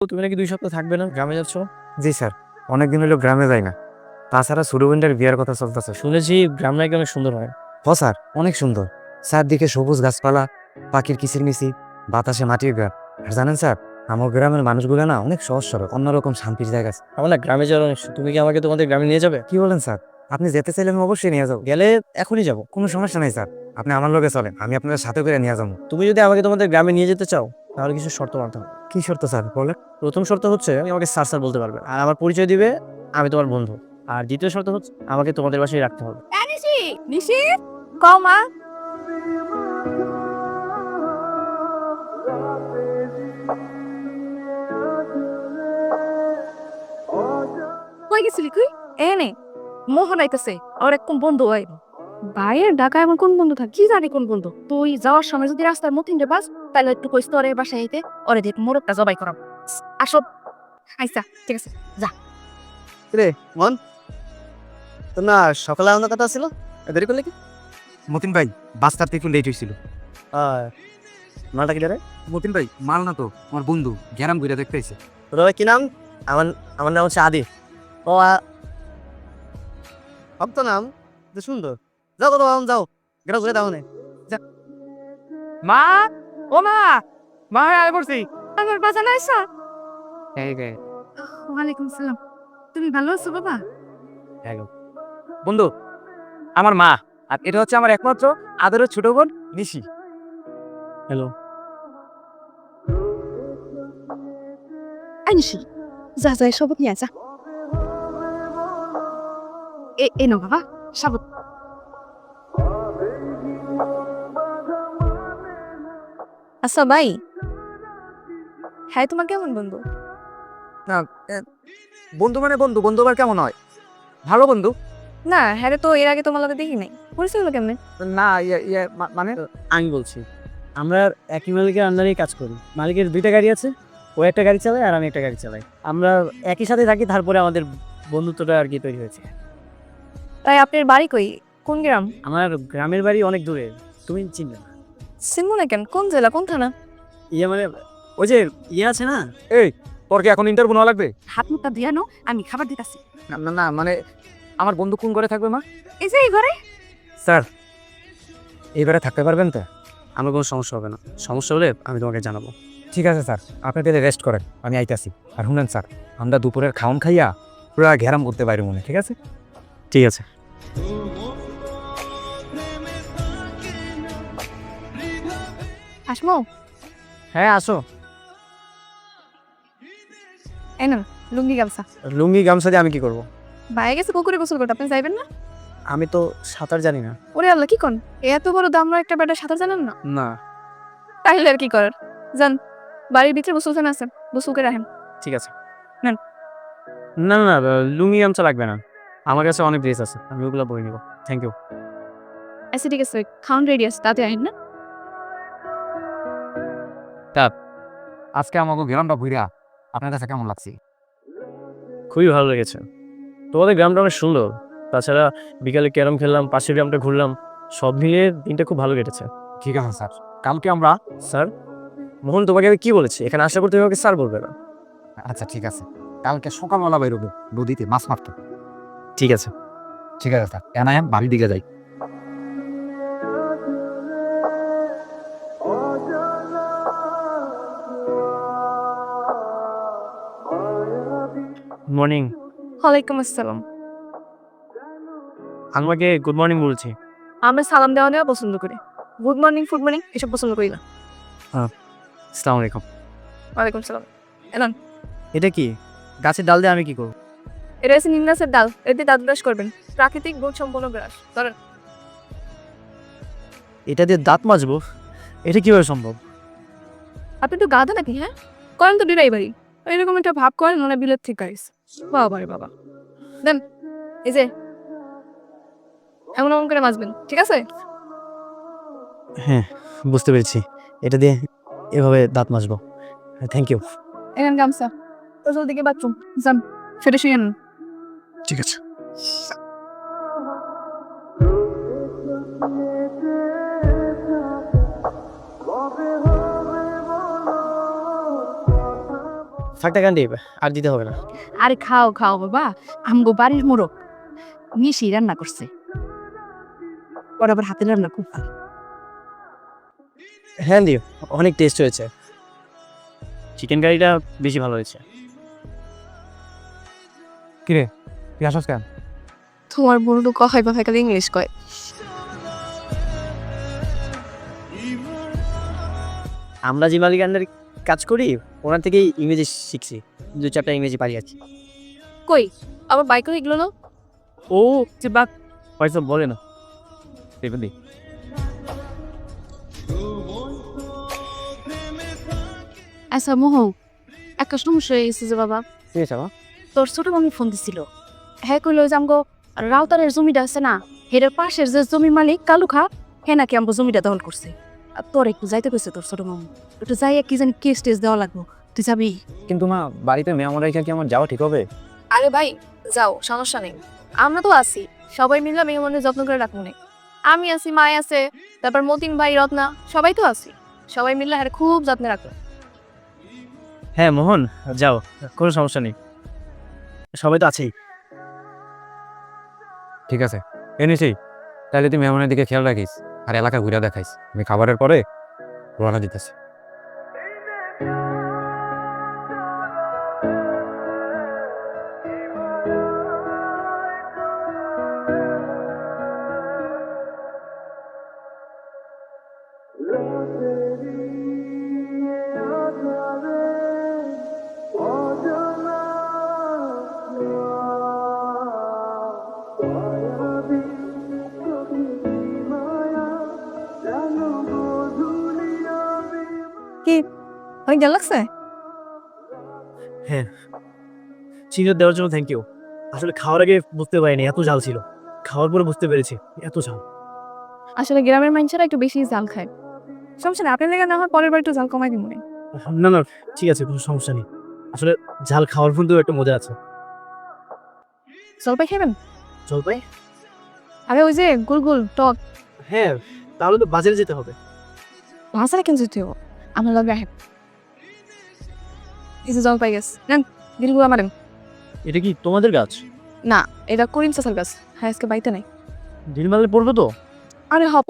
তুমি নাকি 2 সপ্তাহ থাকবে না, গ্রামে যাচ্ছ? জি স্যার, অনেকদিন হলো গ্রামে যাই না। তাছাড়া সুরবিন্ডার বিয়ার কথা চলতেছে। শুনেছি গ্রাম নাকি অনেক সুন্দর হয়। হ স্যার, অনেক সুন্দর। চারদিকে সবুজ গাছপালা, পাখির কিচিরমিচির, বাতাসে মাটির গান। আর জানেন স্যার, আমার গ্রামের মানুষগুলো না অনেক সহজ সরল, অন্যরকম শান্তির জায়গা আছে। আমার না গ্রামে যাওয়ার অনেক তুমি কি আমাকে তোমাদের গ্রামে নিয়ে যাবে? কি বলেন স্যার? আপনি যেতে চাইলে আমি অবশ্যই নিয়ে যাবো। গেলে এখনই যাব। কোনো সমস্যা নেই স্যার, আপনি আমার লগে চলেন, আমি আপনার সাথে করে নিয়ে যাবো। তুমি যদি আমাকে তোমাদের গ্রামে নিয়ে যেতে চাও তাহলে কিছু শর্ত মানতে হবে। কি শর্ত স্যার বলেন? প্রথম শর্ত হচ্ছে তুমি আমাকে স্যার স্যার বলতে পারবে, আর আমার পরিচয় দিবে আমি তোমার বন্ধু। আর দ্বিতীয় শর্ত হচ্ছে আমাকে তোমাদের বাসায় রাখতে হবে। নিশি নিশি কও মা কই গেছিলি তুই? এনে মোহন আইতাছে আর এক কোন বন্ধু আইব। ভাইয়ের ঢাকা এমন কোন বন্ধু থাকে কি জানি কোন বন্ধু। তুই যাওয়ার সময় যদি রাস্তার মতিনরে বাস তাহলে একটু কইস তো ওরে বাসায় আইতে, ওরে দেখ মোরগটা জবাই করাম। আসো আইসা ঠিক আছে যা। রে মন, তো না সকালে আমার কথা ছিল, দেরি করলে কি? মতিন ভাই, বাসটা একটু লেট হয়েছিল। মালটা কি রে? মতিন ভাই, মাল না তো, আমার বন্ধু গ্যারাম ঘুরে দেখতে এসে। তোর কি নাম? আমার আমার নাম হচ্ছে আদি। ও তো নাম তো সুন্দর। যাও কত যাও, গেটা ঘুরে দাও নে। মা, ও মা, মা আয় পড়ছি। আমার বাজানো আইসা। এই রে ওয়ালাইকুম সালাম। তুমি ভালো আছো বাবা? বন্ধু, আমার মা, আর এটা হচ্ছে আমার একমাত্র আদরের ছোট বোন নিশি। হ্যালো। আইনিশি যা যা সবক নিয়ে যা। এ নো বাবা সাবত। আচ্ছা ভাই, হ্যাঁ তোমার কেমন বন্ধু? না, বন্ধু মানে বন্ধু, বন্ধু আবার কেমন হয়? ভালো বন্ধু। না হ্যাঁ তো এর আগে তোমার লগে দেখি নাই, পরিচয় হলো কেমনে? না মানে আমি বলছি, আমরা একই মালিকের আন্ডারেই কাজ করি। মালিকের 2টা গাড়ি আছে, ও একটা গাড়ি চালায় আর আমি একটা গাড়ি চালাই। আমরা একই সাথে থাকি, তারপরে আমাদের বন্ধুত্বটা আর কি তৈরি হয়েছে। তাই আপনার বাড়ি কই, কোন গ্রাম? আমার গ্রামের বাড়ি অনেক দূরে, তুমি চিনবে না। চিনবো না কেন, কোন জেলা কোন থানা? ইয়ে মানে ওই যে ইয়ে আছে না। এই, তোর কি এখন ইন্টারভিউ নেওয়া লাগবে? হাত মুখটা দিয়ে নো, আমি খাবার দিতাছি। না না না, মানে আমার বন্ধু কোন ঘরে থাকবে মা? এই যে এই ঘরে। স্যার, এইবারে থাকতে পারবেন তো? আমার কোনো সমস্যা হবে না, সমস্যা হলে আমি তোমাকে জানাবো। ঠিক আছে স্যার, আপনি তাহলে রেস্ট করেন, আমি আইতাছি। আর শুনেন স্যার, আমরা দুপুরের খাওন খাইয়া পুরা ঘেরাম করতে পারি মনে, ঠিক আছে? ঠিক আছে। আসমো হ্যাঁ আসো। এই না লুঙ্গি গামছা। লুঙ্গি গামছা দিয়ে আমি কি করব? বাইরে গেছে পুকুরে গোসল করতে, আপনি যাইবেন না? আমি তো সাঁতার জানি না। ওরে আল্লাহ কি কোন, এত বড় দামরা একটা বেটা সাঁতার জানেন না? না। তাহলে আর কি করার, যান বাড়ির ভিতরে গোসলখানা আছে, গোসল করে রাখেন। ঠিক আছে। নেন। না না না, লুঙ্গি গামছা লাগবে না, আমার কাছে অনেক ড্রেস আছে, আমি ওগুলো বই নিব। Thank you. আচ্ছা ঠিক আছে, খাউন রেডি আছে, তাতে আইন না। আজকে আমাকে গ্রামটা ঘুরা আপনার কাছে কেমন লাগছে? খুবই ভালো লেগেছে, তোমাদের গ্রামটা অনেক সুন্দর। তাছাড়া বিকালে ক্যারম খেললাম, পাশের গ্রামটা ঘুরলাম, সব মিলিয়ে দিনটা খুব ভালো কেটেছে। ঠিক আছে স্যার, কালকে আমরা। স্যার, মোহন তোমাকে আমি কি বলেছি, এখানে আসার পর তুমি আমাকে স্যার বলবে না। আচ্ছা ঠিক আছে, কালকে সকালবেলা বেরোবে নদীতে মাছ মারতে। ঠিক আছে। ঠিক আছে স্যার, এনায়াম বাড়ির দিকে যাই। মর্নিং। ওয়ালাইকুম আসসালাম। আমাকে গুড মর্নিং বলছি। আমরা সালাম দেওয়া নেওয়া পছন্দ করি, গুড মর্নিং ফুড মর্নিং এসব পছন্দ করি না। আসসালামু আলাইকুম। ওয়ালাইকুম সালাম। এলান, এটা কি গাছের ডাল দিয়ে আমি কি করব? এটা হচ্ছে নিমগাছের ডাল, এতে দাঁত ব্রাশ করবেন, প্রাকৃতিক গুণ সম্পন্ন ব্রাশ। ধরেন। এটা দিয়ে দাঁত মাজবো? এটা কিভাবে সম্ভব? আপনি তো গাধা নাকি? হ্যাঁ করেন তো ড্রাইভারি, এরকম একটা ভাব করেন মানে বিলেত ঠিক গাইস। বাবা রে বাবা, দেন এই যে এমন এমন করে মাজবেন, ঠিক আছে? হ্যাঁ বুঝতে পেরেছি, এটা দিয়ে এভাবে দাঁত মাজবো। Thank you. এখান গামছা, তো দিকে বাথরুম যান, ফেটে শুয়ে নেন। ঠিক আছে। ফাঁকটা কান্দি আর দিতে হবে না। আরে খাও খাও বাবা, আমগো বাড়ির মোড়ক মিশি রান্না করছে, ওর আবার হাতের রান্না খুব ভালো। হ্যাঁ দিও, অনেক টেস্ট হয়েছে। চিকেন কারিটা বেশি ভালো হয়েছে। কিরে তুই আসস কেন? তোমার বন্ধু কয় বা খালি ইংলিশ কয়। আমরা যে মালিক আন্ডারে কাজ করি ওনার থেকেই ইংরেজি শিখছি, 2-4টা ইংরেজি পারি আছি। কই আবার বাইক এগুলো না? ও যে বাক পয়সা বলে না দি। আচ্ছা মোহ, একটা সমস্যা হয়ে গেছে যে বাবা, ঠিক আছে মা। তোর ছোট মামি ফোন দিছিল। হ্যাঁ কইলো যে আমগো রাউতারের জমিটা আছে না, হেরের পাশের যে জমির মালিক কালু খা, হ্যাঁ নাকি আমগো জমিটা দখল করছে। আর তোর একটু যাইতে কইছে তোর ছোট মামু, একটু যাই কি জানি কেস টেস দেওয়া লাগবো, তুই যাবি? কিন্তু মা বাড়িতে মেহমান রেখে কি আমার যাওয়া ঠিক হবে? আরে ভাই যাও, সমস্যা নেই, আমরা তো আছি, সবাই মিলে মেহমানের যত্ন করে রাখবো না। আমি আছি, মাই আছে, তারপর মতিন ভাই, রত্না, সবাই তো আছি, সবাই মিলে আর খুব যত্নে রাখবো। হ্যাঁ মোহন যাও, কোনো সমস্যা নেই, সবাই তো আছেই। ঠিক আছে এনেছি, তাহলে তুই মেহমানের দিকে খেয়াল রাখিস আর এলাকা ঘুরে দেখাইস। আমি খাবারের পরে রওনা দিতেছি। কি অনেক ভালো লাগছে? হ্যাঁ, চিকেন দেওয়ার জন্য থ্যাংক ইউ। আসলে খাওয়ার আগে বুঝতে পারিনি এত ঝাল ছিল, খাওয়ার পরে বুঝতে পেরেছি এত ঝাল। আসলে গ্রামের মানুষেরা একটু বেশি জাল খায়। সমস্যা নেই, আপনার লেগে না হয় পরের বার একটু জাল কমাই দিব। না না ঠিক আছে, কোনো সমস্যা নেই। আসলে ঝাল খাওয়ার মধ্যেও একটা মজা আছে। জলপাই খাবেন? জলপাই? আরে ওই যে গোল গোল টক। হ্যাঁ, তাহলে তো বাজারে যেতে হবে। ভাষা কেন যেতে হবো, আমার লগে আহেন। এই যে জলপাই গাছ নেন, দিলগুলো আমার। এটা কি তোমাদের গাছ? না, এটা করিম চাচার গাছ। হ্যাঁ আজকে বাইতে নাই। ঢিলমালে পড়বে তো? আরে হপ